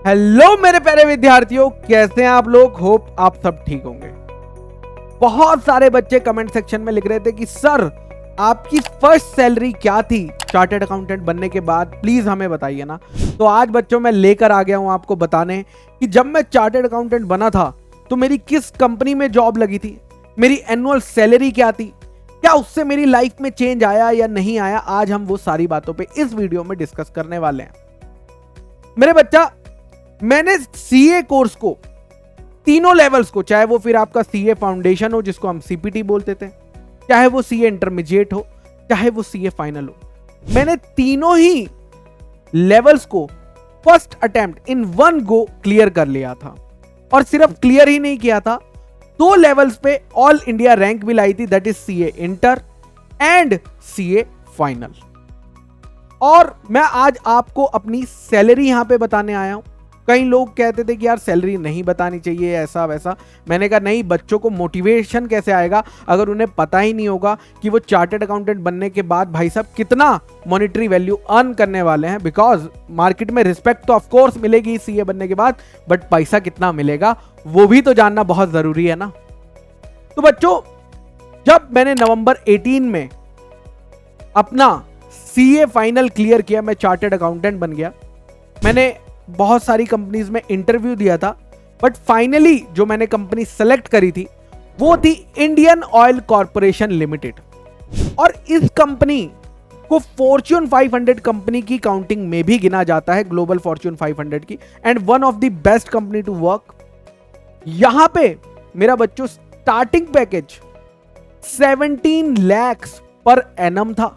Hello मेरे प्यारे विद्यार्थियों, कैसे हैं आप लोग। होप आप सब ठीक होंगे। बहुत सारे बच्चे कमेंट सेक्शन में लिख रहे थे कि सर आपकी फर्स्ट सैलरी क्या थी चार्टर्ड अकाउंटेंट बनने के बाद, प्लीज हमें बताइए ना। तो आज बच्चों मैं लेकर आ गया हूं आपको बताने कि जब मैं चार्टर्ड अकाउंटेंट बना था तो मेरी किस कंपनी में जॉब लगी थी, मेरी एनुअल सैलरी क्या थी, क्या उससे मेरी लाइफ में चेंज आया या नहीं आया। आज हम वो सारी बातों पे इस वीडियो में डिस्कस करने वाले हैं। मेरे बच्चा, मैंने सीए कोर्स को तीनों लेवल्स को, चाहे वो फिर आपका सीए फाउंडेशन हो जिसको हम सीपीटी बोलते थे, चाहे वो सीए इंटरमीडिएट हो, चाहे वो सीए फाइनल हो, मैंने तीनों ही लेवल्स को first attempt in one go clear कर लिया था। और सिर्फ क्लियर ही नहीं किया था, 2 लेवल्स पे ऑल इंडिया रैंक भी लाई थी, that is CA inter and CA final. और मैं आज आपको अपनी सैलरी यहां पे बताने आया हूं। कई लोग कहते थे कि यार सैलरी नहीं बतानी चाहिए, ऐसा वैसा। मैंने कहा नहीं, बच्चों को मोटिवेशन कैसे आएगा अगर उन्हें पता ही नहीं होगा कि वो चार्टर्ड अकाउंटेंट बनने के बाद भाई साहब कितना मॉनेटरी वैल्यू अर्न करने वाले हैं। बिकॉज मार्केट में रिस्पेक्ट तो ऑफ कोर्स मिलेगी सीए बनने के बाद, बट पैसा कितना मिलेगा वो भी तो जानना बहुत जरूरी है ना। तो बच्चों, जब मैंने नवंबर 18 में अपना सीए फाइनल क्लियर किया, मैं चार्टर्ड अकाउंटेंट बन गया। मैंने बहुत सारी कंपनीज में इंटरव्यू दिया था, बट फाइनली जो मैंने कंपनी सेलेक्ट करी थी वो थी इंडियन ऑयल कॉर्पोरेशन लिमिटेड। और इस कंपनी को फॉर्च्यून 500 कंपनी की काउंटिंग में भी गिना जाता है, ग्लोबल फॉर्च्यून 500 की, and one of the best company to work. यहां पे मेरा बच्चों starting package 17 lakh per annum था,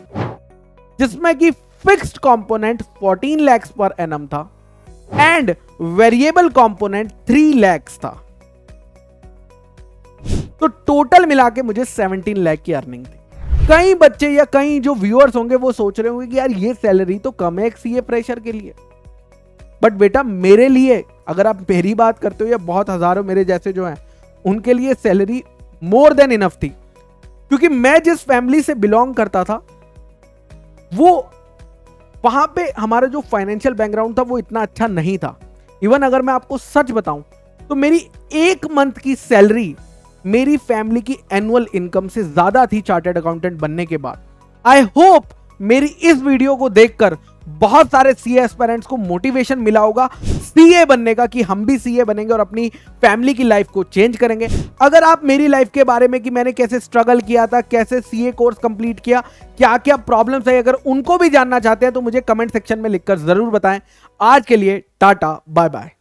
जिसमें कि fixed component 14 lakh per annum था एंड वेरिएबल कंपोनेंट 3 लाख था। तो टोटल मिला के मुझे 17 लाख की अर्निंग थी। कई बच्चे या कई जो व्यूअर्स होंगे वो सोच रहे होंगे कि यार ये सैलरी तो कम है एक सीए फ्रेशर के लिए। बट बेटा, मेरे लिए, अगर आप मेरी बात करते हो या बहुत हजारों मेरे जैसे जो हैं उनके लिए सैलरी मोर देन इनफ थी। क्योंकि मैं जिस फैमिली से बिलोंग करता था वो, वहां पे हमारा जो फाइनेंशियल बैकग्राउंड था वो इतना अच्छा नहीं था। इवन अगर मैं आपको सच बताऊं तो मेरी 1 मंथ की सैलरी मेरी फैमिली की एनुअल इनकम से ज्यादा थी चार्टर्ड अकाउंटेंट बनने के बाद। आई होप मेरी इस वीडियो को देखकर बहुत सारे सीए एस्पिरेंट्स को मोटिवेशन मिला होगा सीए बनने का, कि हम भी सीए बनेंगे और अपनी फैमिली की लाइफ को चेंज करेंगे। अगर आप मेरी लाइफ के बारे में कि मैंने कैसे स्ट्रगल किया था, कैसे सीए कोर्स कंप्लीट किया, क्या क्या प्रॉब्लम्स है, अगर उनको भी जानना चाहते हैं तो मुझे कमेंट सेक्शन में लिखकर जरूर बताएं। आज के लिए टाटा बाय बाय।